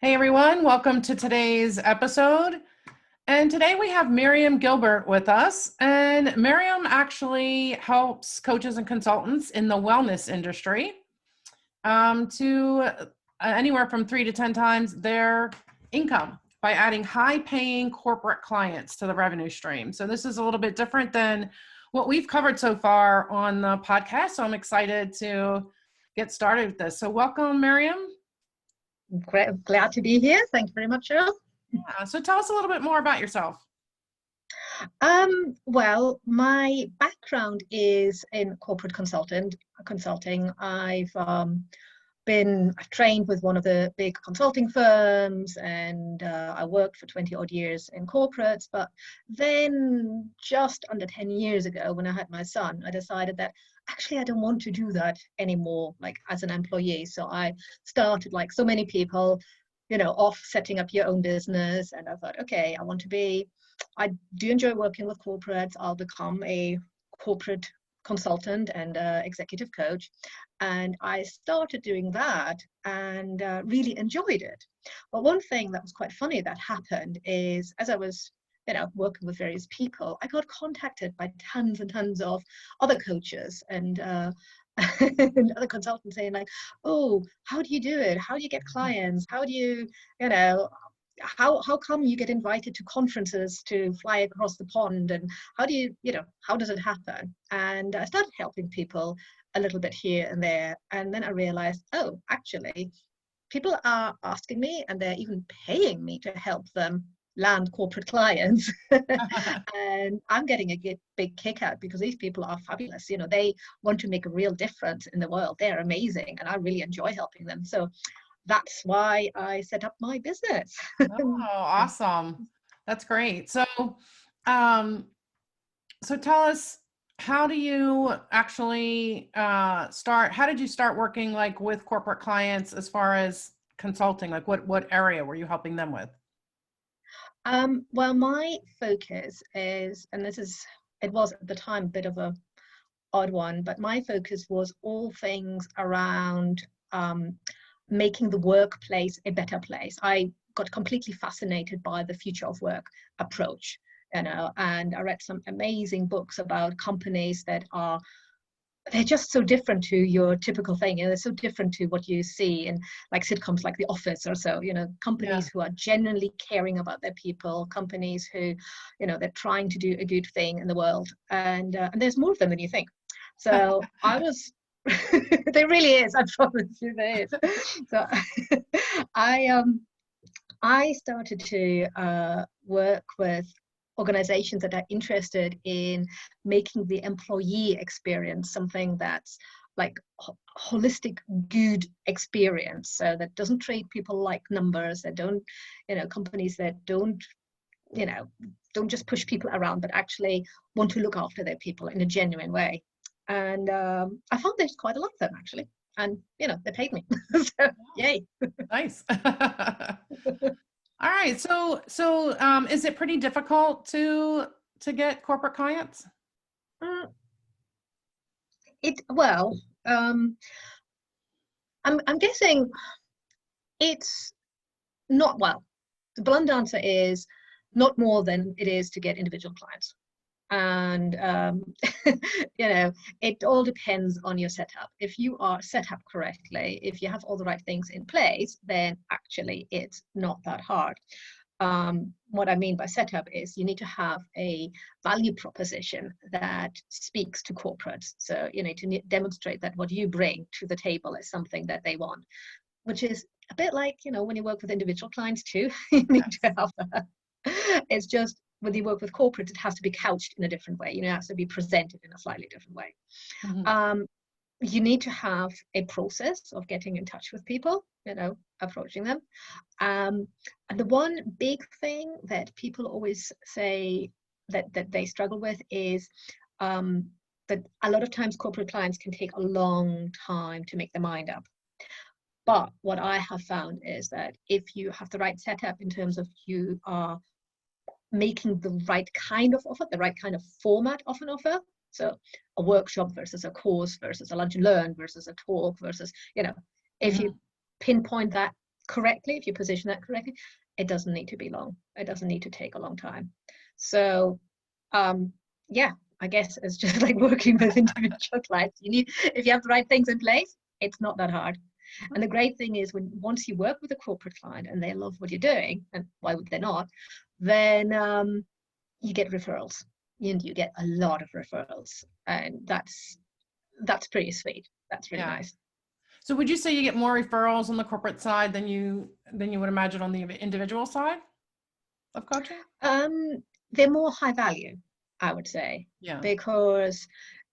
Hey everyone, welcome to today's episode. And today we have Miriam Gilbert with us. And Miriam actually helps coaches and consultants in the wellness industry to anywhere from 3 to 10 times their income by adding high-paying corporate clients to the revenue stream. So this is a little bit different than what we've covered so far on the podcast. So I'm excited to get started with this. So welcome, Miriam. Great, glad to be here. Thank you very much, Cheryl. Yeah, so tell us a little bit more about yourself. Well, my background is in corporate consulting. I've trained with one of the big consulting firms, and I worked for 20 odd years in corporates. But then just under 10 years ago, when I had my son, I decided that actually I don't want to do that anymore, like as an employee. So I started, like so many people, off setting up your own business. And I thought, okay, I do enjoy working with corporates. I'll become a corporate consultant and executive coach. And I started doing that and really enjoyed it. But one thing that was quite funny that happened is, as I was working with various people, I got contacted by tons and tons of other coaches and and other consultants saying like, oh, how do you do it? How do you get clients? How do you, how come you get invited to conferences to fly across the pond? And how do you, how does it happen? And I started helping people a little bit here and there. And then I realized, oh, actually, people are asking me and they're even paying me to help them land corporate clients. And I'm getting a big kick out because these people are fabulous. They want to make a real difference in the world. They're amazing. And I really enjoy helping them. So that's why I set up my business. Oh, awesome. That's great. So, so tell us, how do you actually how did you start working like with corporate clients as far as consulting? Like what area were you helping them with? Well, my focus is, and it was at the time a bit of a odd one, but my focus was all things around making the workplace a better place. I got completely fascinated by the future of work approach, and I read some amazing books about companies they're just so different to your typical thing. They're so different to what you see in like sitcoms like The Office or so, companies who are genuinely caring about their people, companies who, they're trying to do a good thing in the world. And there's more of them than you think. So I was, there really is, I promise you there is. So I started to work with organizations that are interested in making the employee experience something that's like holistic, good experience. So that doesn't treat people like numbers, that don't, companies that don't just push people around, but actually want to look after their people in a genuine way. And I found there's quite a lot of them actually. And, they paid me. So, yay. Nice. All right. So is it pretty difficult to get corporate clients? I'm guessing it's not, well, the blunt answer is not more than it is to get individual clients. And it all depends on your setup. If you are set up correctly, if you have all the right things in place, then actually it's not that hard. What I mean by setup is you need to have a value proposition that speaks to corporates. So you need to demonstrate that what you bring to the table is something that they want, which is a bit like, when you work with individual clients too, you need to have that. It's just, when you work with corporates, it has to be couched in a different way. It has to be presented in a slightly different way. Mm-hmm. You need to have a process of getting in touch with people, approaching them. And the one big thing that people always say that they struggle with is that a lot of times corporate clients can take a long time to make their mind up. But what I have found is that if you have the right setup in terms of you are making the right kind of offer, the right kind of format of an offer. So a workshop versus a course versus a lunch and learn versus a talk versus, if you pinpoint that correctly, if you position that correctly, it doesn't need to be long. It doesn't need to take a long time. So, yeah, I guess it's just like working with individual clients. If you have the right things in place, it's not that hard. And the great thing is once you work with a corporate client and they love what you're doing, and why would they not, then you get referrals. And you get a lot of referrals. And that's pretty sweet. That's really nice. So would you say you get more1referrals on the corporate side than you would imagine on the individual side of coaching? They're more high value, I would say. Yeah. Because,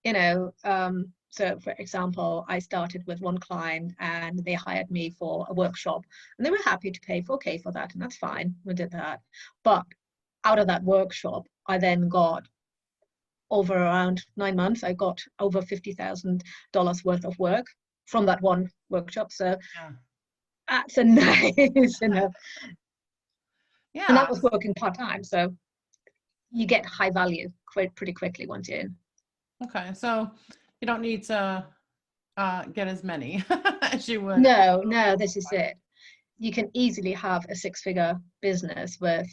so for example, I started with one client and they hired me for a workshop and they were happy to pay $4K for that, and that's fine. We did that. But out of that workshop, I then got over around 9 months, I got over $50,000 worth of work from that one workshop. So that's a nice, Yeah. And that was working part-time. So you get high value pretty quickly once you're in. Okay. So you don't need to get as many as you would. No, this is it. You can easily have a 6-figure business with,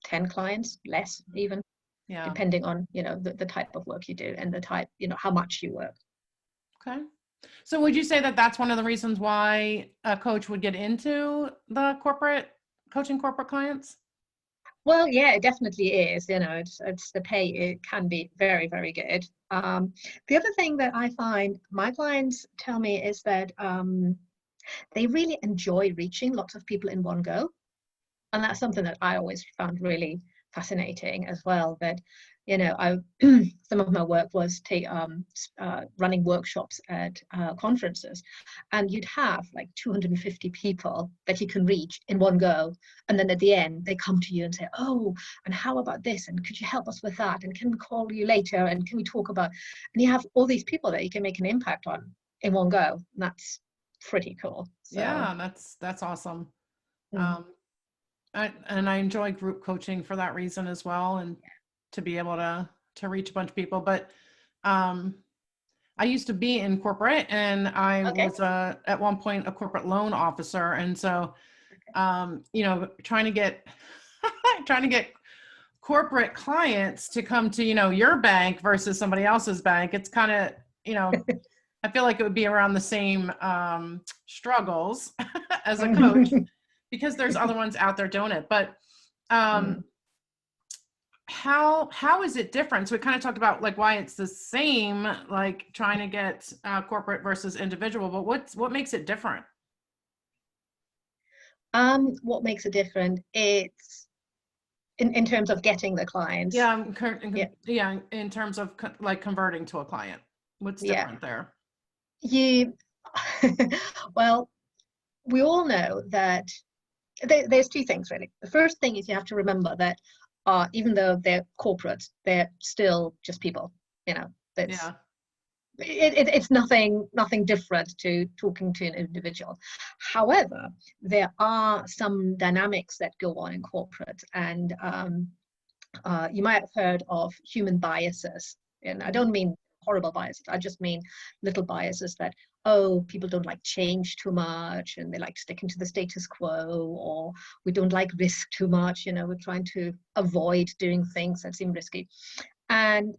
10 clients, less even, depending on, the type of work you do and the type, how much you work. Okay. So would you say that that's one of the reasons why a coach would get into the coaching corporate clients? Well, yeah, it definitely is. It's the pay. It can be very, very good. The other thing that I find my clients tell me is that they really enjoy reaching lots of people in one go. And that's something that I always found really fascinating as well, that some of my work was running workshops at conferences, and you'd have like 250 people that you can reach in one go, and then at the end they come to you and say, oh, and how about this, and could you help us with that, and can we call you later, and can we talk about, and you have all these people that you can make an impact on in one go, and that's pretty cool. So, yeah, that's awesome. And I enjoy group coaching for that reason as well, and to be able to reach a bunch of people. But I used to be in corporate, and I was at one point a corporate loan officer, and so trying to get corporate clients to come to your bank versus somebody else's bank, it's kind of I feel like it would be around the same struggles as a coach. Because there's other ones out there doing it. But how is it different? So we kind of talked about like why it's the same, like trying to get corporate versus individual, but what makes it different? What makes it different? It's in terms of getting the clients. Yeah, in terms of like converting to a client. What's different there? Well, we all know that there's two things really. The first thing is you have to remember that even though they're corporates, they're still just people. It's nothing different to talking to an individual. However, there are some dynamics that go on in corporate, and you might have heard of human biases. And I don't mean horrible biases. I just mean little biases that, people don't like change too much and they like sticking to the status quo, or we don't like risk too much. We're trying to avoid doing things that seem risky. And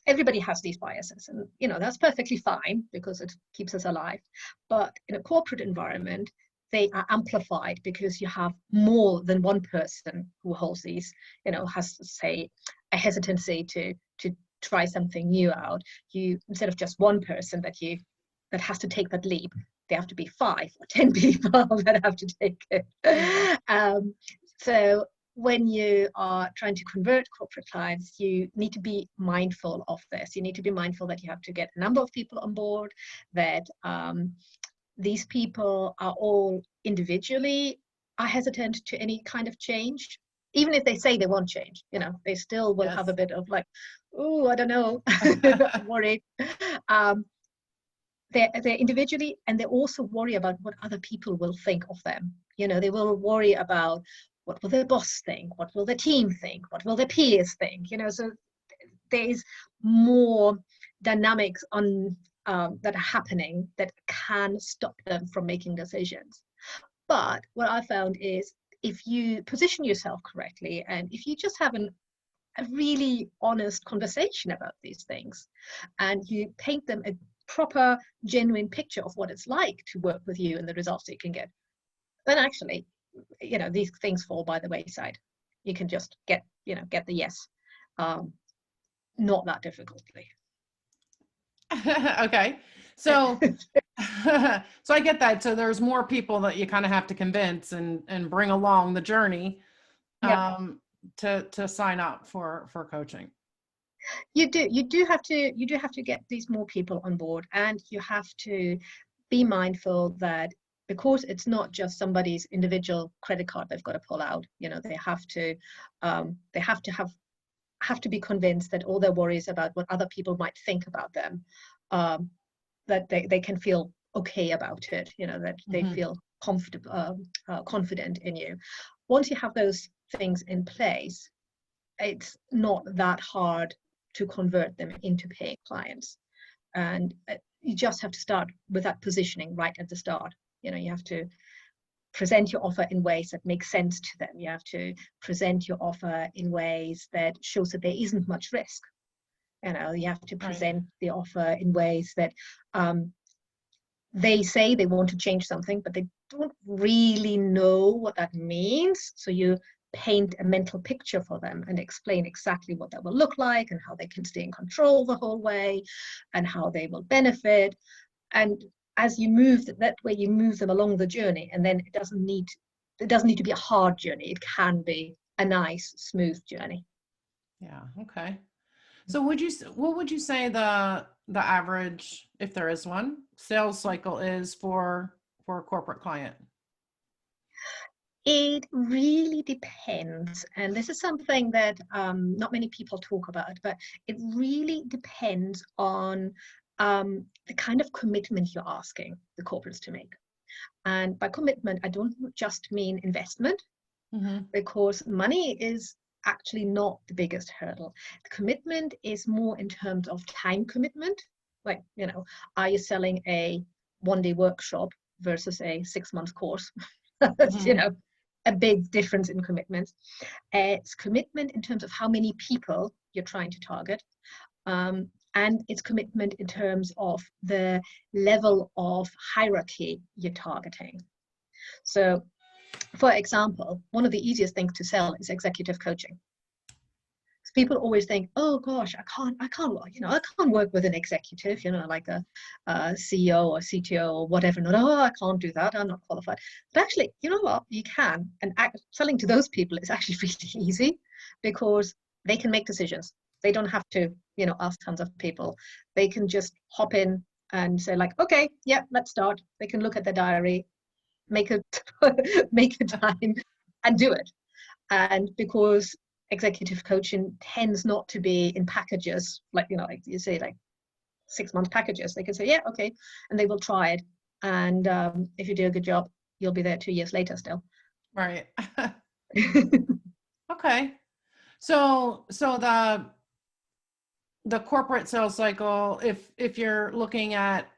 everybody has these biases, and that's perfectly fine because it keeps us alive. But in a corporate environment, they are amplified because you have more than one person who holds these, has, say, a hesitancy to try something new out. Instead of just one person that has to take that leap, there have to be 5 or 10 people that have to take it. So when you are trying to convert corporate clients, you need to be mindful of this. You need to be mindful that you have to get a number of people on board, that these people are all individually are hesitant to any kind of change. Even if they say they won't change, they still will have a bit of like, oh, I don't know, I'm worried. They're individually, and they also worry about what other people will think of them. They will worry about what will their boss think, what will their team think, what will their peers think. So there's more dynamics on that are happening that can stop them from making decisions. But what I found is if you position yourself correctly and if you just have a really honest conversation about these things and you paint them a proper, genuine picture of what it's like to work with you and the results that you can get, then actually, these things fall by the wayside. You can just get the yes, not that difficultly. Okay. So, so I get that. So there's more people that you kind of have to convince and bring along the journey, Yeah, to sign up for coaching. you do have to get these more people on board, and you have to be mindful that because it's not just somebody's individual credit card they've got to pull out. They have to be convinced that all their worries about what other people might think about them, that they can feel okay about it, that they feel comfortable, confident in you. Once you have those things in place, it's not that hard to convert them into paying clients. And you just have to start with that positioning right at the start. You have to present your offer in ways that make sense to them. You have to present your offer in ways that shows that there isn't much risk. You have to present the offer in ways that they say they want to change something, but they don't really know what that means. So you paint a mental picture for them and explain exactly what that will look like and how they can stay in control the whole way and how they will benefit. And as you move that way, you move them along the journey, and then it doesn't need to be a hard journey. It can be a nice, smooth journey. Yeah. Okay. So what would you say the average, if there is one, sales cycle is for a corporate client? It really depends. And this is something that not many people talk about, but it really depends on the kind of commitment you're asking the corporates to make. And by commitment, I don't just mean investment, because money is actually not the biggest hurdle. The commitment is more in terms of time commitment. Like, are you selling a one-day workshop versus a 6-month course? That's, a big difference in commitments. It's commitment in terms of how many people you're trying to target. And it's commitment in terms of the level of hierarchy you're targeting. So, for example, one of the easiest things to sell is executive coaching. People always think, oh gosh, I can't work with an executive, like a CEO or CTO or whatever. Not, oh, I can't do that. I'm not qualified. But actually, you know what? You can. And selling to those people is actually really easy because they can make decisions. They don't have to, ask tons of people. They can just hop in and say like, okay, yeah, let's start. They can look at their diary, make a time and do it. And because executive coaching tends not to be in packages, like you say, like 6-month packages, they can say, yeah, okay, and they will try it. And if you do a good job, you'll be there 2 years later still. Right. Okay. So the corporate sales cycle, if you're looking at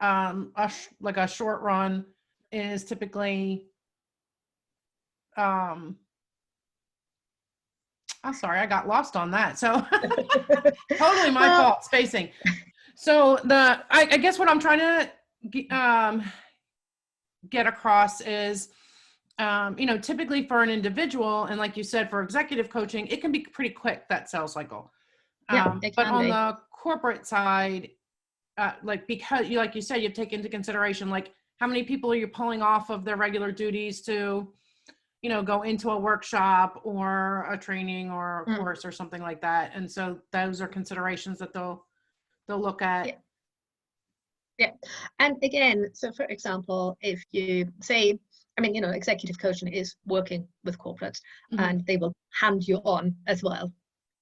like a short run, is typically I'm sorry, I got lost on that. So totally my fault, spacing. So I guess what I'm trying to get across is, typically for an individual, and like you said, for executive coaching, it can be pretty quick, that sales cycle. But on the corporate side, because like you said, you take into consideration, like how many people are you pulling off of their regular duties to, go into a workshop or a training or a course or something like that. And so those are considerations that they'll look at. Yeah. And again, so for example, if you say, executive coaching is working with corporates and they will hand you on as well.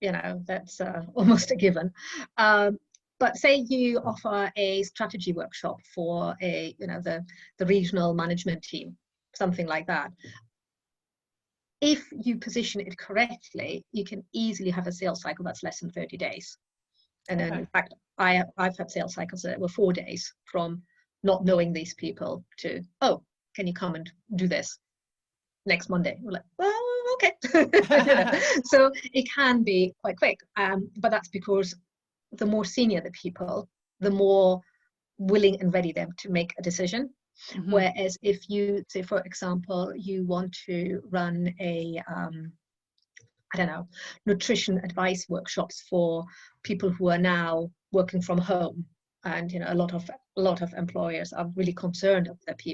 That's almost a given. But say you offer a strategy workshop for the regional management team, something like that. If you position it correctly, you can easily have a sales cycle that's less than 30 days. And then, in fact, I've had sales cycles that were 4 days from not knowing these people to, oh, can you come and do this? next Monday. We're like, well, okay. So it can be quite quick. But that's because the more senior the people, the more willing and ready them to make a decision. Mm-hmm. Whereas if you say, for example, you want to run a I don't know, nutrition advice workshops for people who are now working from home, and a lot of employers are really concerned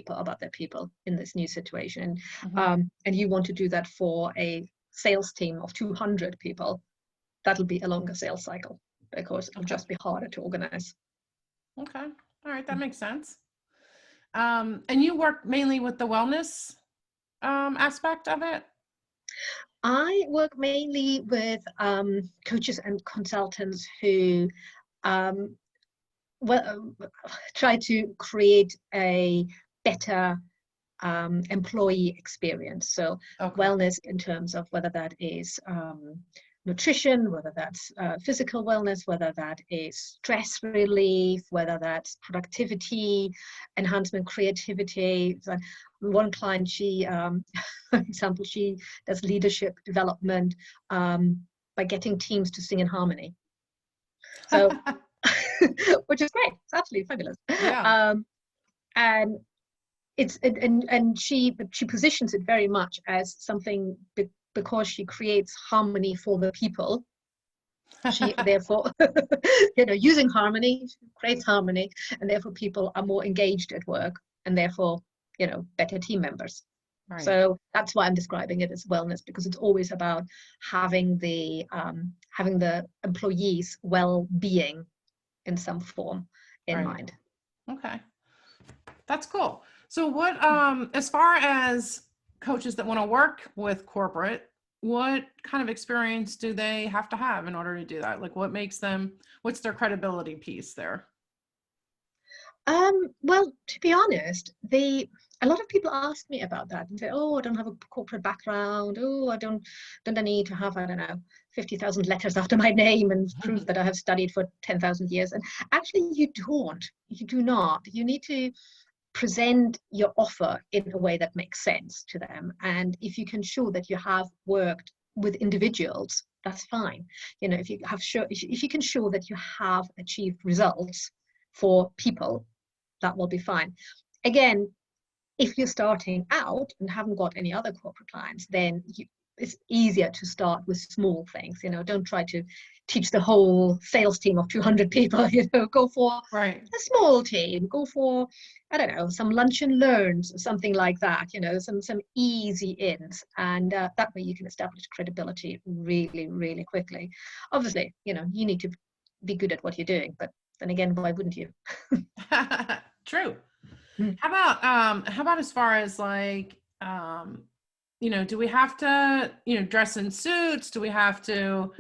about their people in this new situation. Mm-hmm. And you want to do that for a sales team of 200 people, that'll be a longer sales cycle because it'll just be harder to organize. Okay. All right. That makes sense. And you work mainly with the wellness aspect of it? I work mainly with coaches and consultants who try to create a better employee experience. So wellness in terms of whether that is nutrition, whether that's physical wellness, whether that is stress relief, whether that's productivity, enhancement, creativity. So one client, she, for example, she does leadership development by getting teams to sing in harmony. So, which is great. It's absolutely fabulous. Yeah. And and she positions it very much as something because she creates harmony for the people. She therefore, using harmony, creates harmony, and therefore people are more engaged at work, and therefore, better team members. Right. So that's why I'm describing it as wellness, because it's always about having the employees' well-being in some form in mind. Okay, that's cool. So what, as far as coaches that want to work with corporate, what kind of experience do they have to have in order to do that? Like what's their credibility piece there? Well, to be honest, a lot of people ask me about that and say, oh, I don't have a corporate background. Oh, don't I need to have, I don't know, 50,000 letters after my name and prove that I have studied for 10,000 years. And actually you do not. You need to present your offer in a way that makes sense to them. And if you can show that you have worked with individuals, that's fine. If you can show that you have achieved results for people, that will be fine. Again, if you're starting out and haven't got any other corporate clients, then it's easier to start with small things. Don't try to teach the whole sales team of 200 people. Go for a small team. Go for, I don't know, some lunch and learns or something like that. Some easy ins, and that way you can establish credibility really, really quickly. Obviously, you need to be good at what you're doing, but then again, why wouldn't you? True. How about as far as like, do we have to, dress in suits? Do we have to,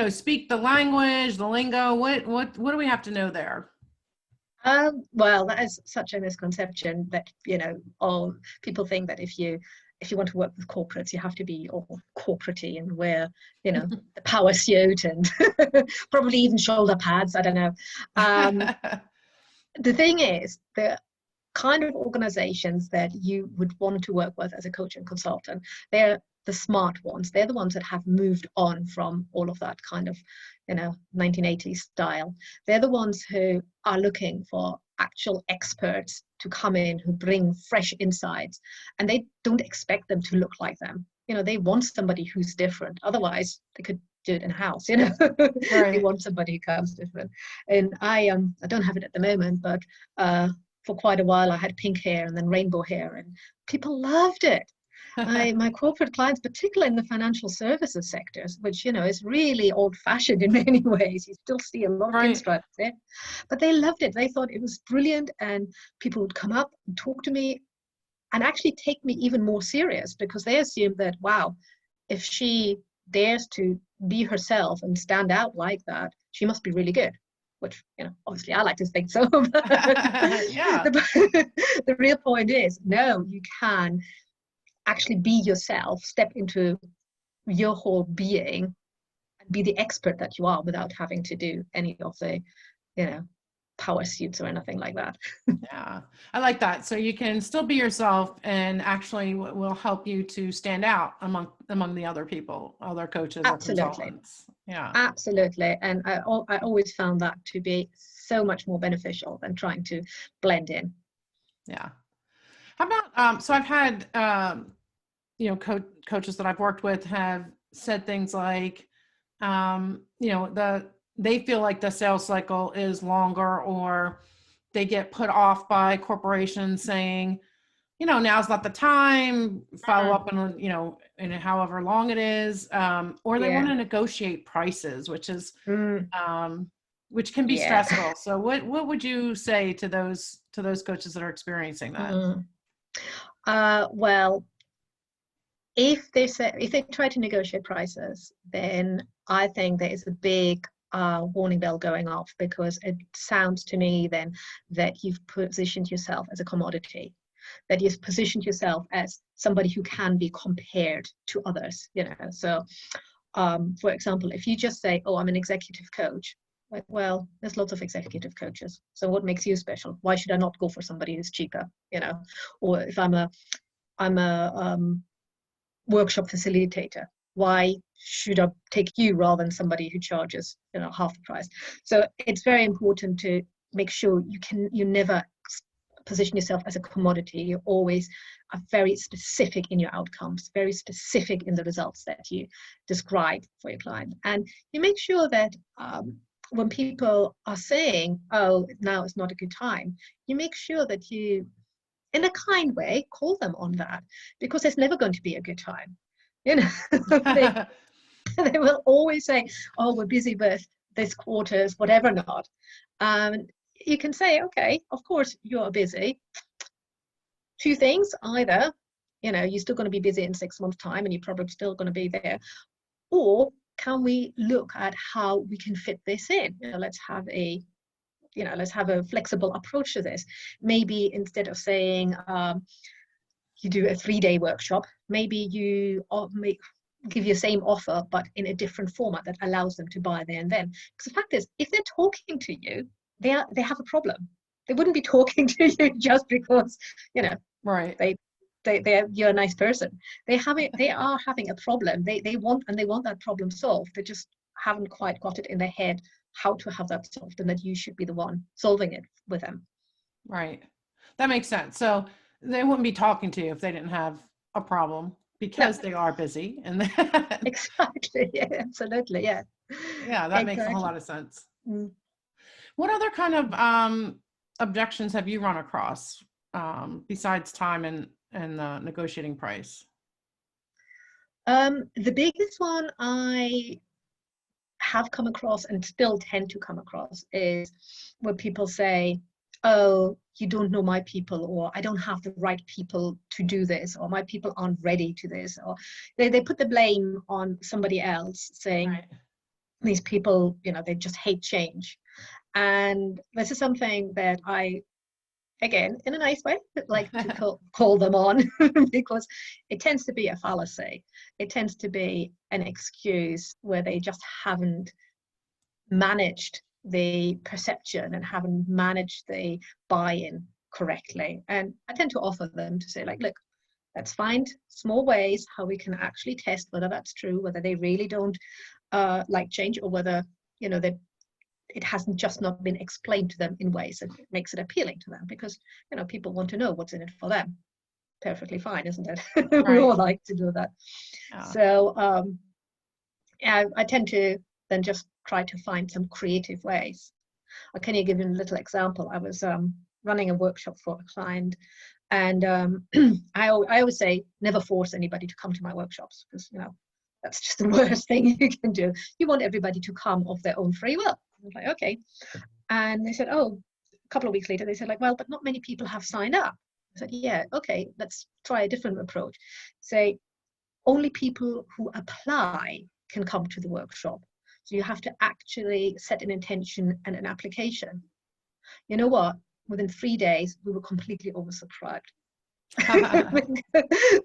speak the language, the lingo? What do we have to know there? Well, that is such a misconception that, all people think that if you want to work with corporates, you have to be all corporate-y and wear, the power suit and probably even shoulder pads. I don't know. The thing is, the kind of organizations that you would want to work with as a coach and consultant, they're the smart ones. They're the ones that have moved on from all of that kind of, 1980s style. They're the ones who are looking for actual experts to come in who bring fresh insights, and they don't expect them to look like them. They want somebody who's different. Otherwise, they could do it in-house. They want somebody who comes different. And I don't have it at the moment, but for quite a while I had pink hair and then rainbow hair, and people loved it. My corporate clients, particularly in the financial services sectors, which is really old-fashioned in many ways. You still see a lot of pinstripes there, but they loved it. They thought it was brilliant, and people would come up and talk to me and actually take me even more serious, because they assumed that, wow, if she dares to be herself and stand out like that, she must be really good. Which, obviously I like to think so. Yeah. The real point is, no, you can actually be yourself, step into your whole being, and be the expert that you are without having to do any of the, power suits or anything like that. Yeah, I like that. So you can still be yourself, and actually will help you to stand out among the other people, other coaches or Absolutely. consultants. Yeah. Absolutely. And I always found that to be so much more beneficial than trying to blend in. Yeah. How about, so I've had, coaches that I've worked with have said things like, they feel like the sales cycle is longer, or they get put off by corporations saying, now's not the time, follow up in however long it is, or they want Yeah. to negotiate prices, which is, Mm, which can be yeah. stressful. So what would you say to those coaches that are experiencing that? Mm. Well, if they try to negotiate prices, then I think there is a big warning bell going off, because it sounds to me then that you've positioned yourself as a commodity, that you've positioned yourself as somebody who can be compared to others. So for example, if you just say, oh, I'm an executive coach, like, well, there's lots of executive coaches, so what makes you special? Why should I not go for somebody who's cheaper? Or if I'm a workshop facilitator, why should I take you rather than somebody who charges half the price? So it's very important to make sure you never position yourself as a commodity. You always are very specific in your outcomes, very specific in the results that you describe for your client, and you make sure that when people are saying, oh, now is not a good time, you make sure that you, in a kind way, call them on that, because there's never going to be a good time. they, they will always say, oh, we're busy with this quarter's whatever not. You can say, okay, of course you're busy. Two things: either you're still going to be busy in 6 months' time and you're probably still going to be there, or can we look at how we can fit this in? Let's have a flexible approach to this. Maybe instead of saying you do a 3-day workshop, maybe you give your same offer but in a different format that allows them to buy there and then. Because the fact is, if they're talking to you, they have a problem. They wouldn't be talking to you just because Right. you're a nice person. They are having a problem. They want that problem solved. They just haven't quite got it in their head how to have that solved, and that you should be the one solving it with them. Right. That makes sense. So they wouldn't be talking to you if they didn't have a problem, because they are busy. And Exactly. Yeah, absolutely. Yeah. yeah, that makes a whole Exactly. lot of sense. Mm. What other kind of objections have you run across, besides time and negotiating price? The biggest one I have come across and still tend to come across is when people say, oh, you don't know my people, or I don't have the right people to do this, or my people aren't ready to this, or they put the blame on somebody else, saying Right. these people, they just hate change. And this is something that I, again, in a nice way, like to call them on, because it tends to be a fallacy. It tends to be an excuse where they just haven't managed the perception and haven't managed the buy-in correctly. And I tend to offer them to say, like, look, let's find small ways how we can actually test whether that's true, whether they really don't like change, or whether that it hasn't just not been explained to them in ways that makes it appealing to them, because people want to know what's in it for them. Perfectly fine, isn't it? We Right. all like to do that. Yeah. So I tend to then just try to find some creative ways. Can you give you a little example? I was running a workshop for a client, and I always say, never force anybody to come to my workshops, because that's just the worst thing you can do. You want everybody to come of their own free will. I was like, okay. And they said, oh, a couple of weeks later, they said, like, well, but not many people have signed up. I said, yeah, okay, let's try a different approach. Say, only people who apply can come to the workshop. So you have to actually set an intention and an application. You know what? Within 3 days, we were completely oversubscribed.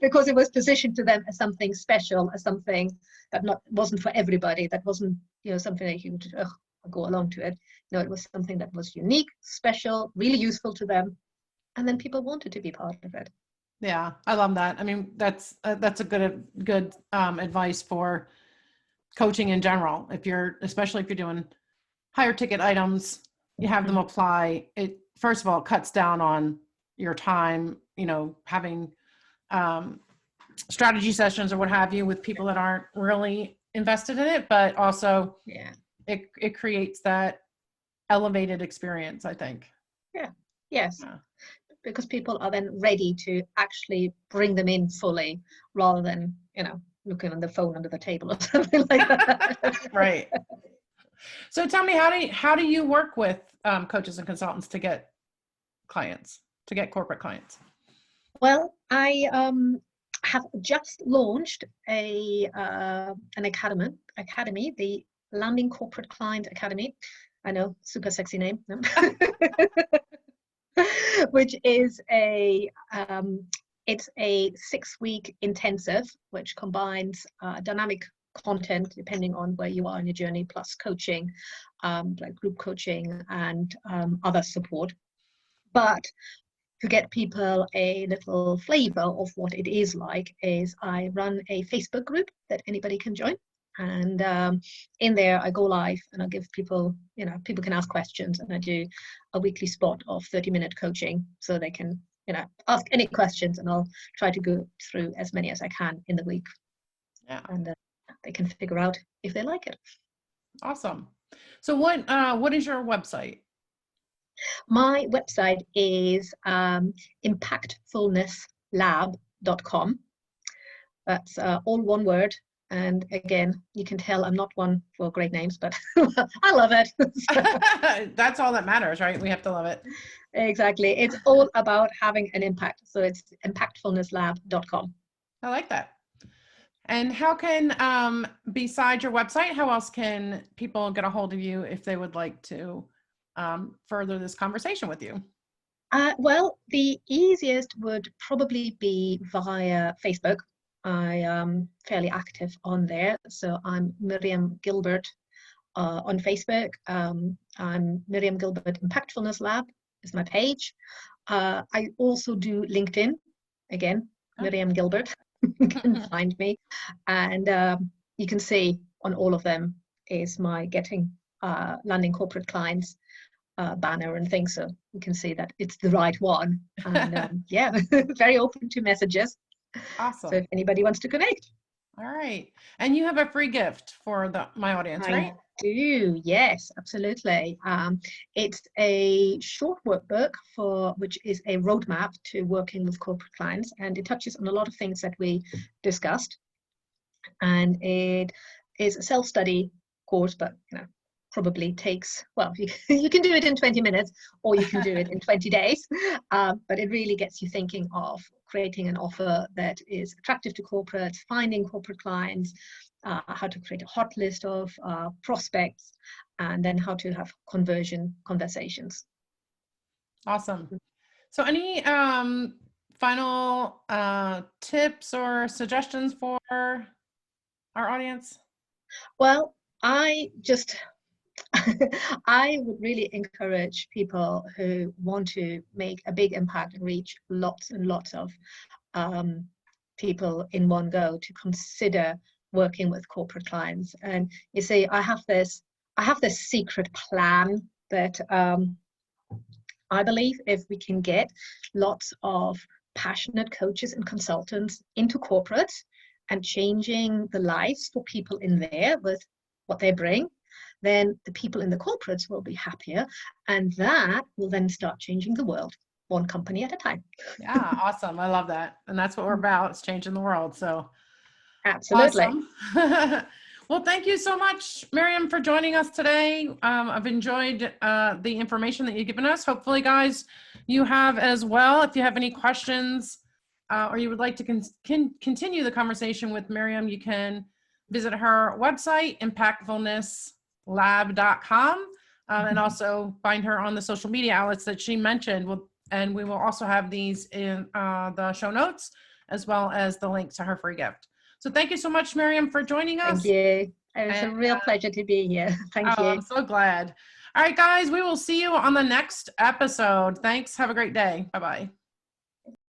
Because it was positioned to them as something special, as something that wasn't for everybody, that wasn't something that you would go along to it. No, it was something that was unique, special, really useful to them. And then people wanted to be part of it. Yeah, I love that. I mean, that's a good advice for coaching in general. Especially if you're doing higher ticket items, you have them apply. It first of all cuts down on your time. Having strategy sessions or what have you with people that aren't really invested in it, but also it creates that elevated experience, I think. Yeah. Yes. Yeah. Because people are then ready to actually bring them in fully, rather than looking on the phone under the table or something like that. Right. So tell me, how do you work with coaches and consultants to get corporate clients? Well, I have just launched an academy, the Landing Corporate Client Academy. I know, super sexy name. Which is it's a 6-week intensive, which combines dynamic content depending on where you are in your journey, plus coaching, like group coaching and other support. But to get people a little flavor of what it is like, is I run a Facebook group that anybody can join. And in there, I go live and I give people, people can ask questions, and I do a weekly spot of 30-minute coaching, so they can, ask any questions, and I'll try to go through as many as I can in the week. Yeah. And they can figure out if they like it. Awesome. So what is your website? My website is impactfulnesslab.com. That's all one word. And again, you can tell I'm not one for great names, but I love it. That's all that matters, right? We have to love it. Exactly. It's all about having an impact. So it's impactfulnesslab.com. I like that. And how can, besides your website, how else can people get a hold of you if they would like to further this conversation with you? Well, the easiest would probably be via Facebook. I am fairly active on there. So I'm Miriam Gilbert on Facebook. I'm Miriam Gilbert Impactfulness Lab is my page. I also do LinkedIn. Again, Miriam Gilbert. You can find me. And you can see on all of them is my getting landing corporate clients banner and things. So you can see that it's the right one. And very open to messages. Awesome. So if anybody wants to connect. All right. And you have a free gift for my audience, right? I do. Yes, absolutely. It's a short workbook which is a roadmap to working with corporate clients, and it touches on a lot of things that we discussed. And it is a self-study course, but probably takes, well, you can do it in 20 minutes or you can do it in 20 days. But it really gets you thinking of creating an offer that is attractive to corporates, finding corporate clients, how to create a hot list of prospects, and then how to have conversion conversations. Awesome. So any final tips or suggestions for our audience? Well, I would really encourage people who want to make a big impact and reach lots and lots of people in one go to consider working with corporate clients. And you see, I have this secret plan that I believe if we can get lots of passionate coaches and consultants into corporates and changing the lives for people in there with what they bring, then the people in the corporates will be happier, and that will then start changing the world, one company at a time. Yeah, awesome. I love that. And that's what we're about. It's changing the world. So absolutely. Awesome. Well, thank you so much, Miriam, for joining us today. I've enjoyed the information that you've given us. Hopefully, guys, you have as well. If you have any questions or you would like to continue the conversation with Miriam, you can visit her website, impactfulnesslab.com, and also find her on the social media outlets that she mentioned. And we will also have these in the show notes, as well as the link to her free gift. So thank you so much, Miriam, for joining us. Thank you. It was a And real pleasure to be here. Thank oh, you. I'm so glad. All right, guys, we will see you on the next episode. Thanks. Have a great day. Bye-bye.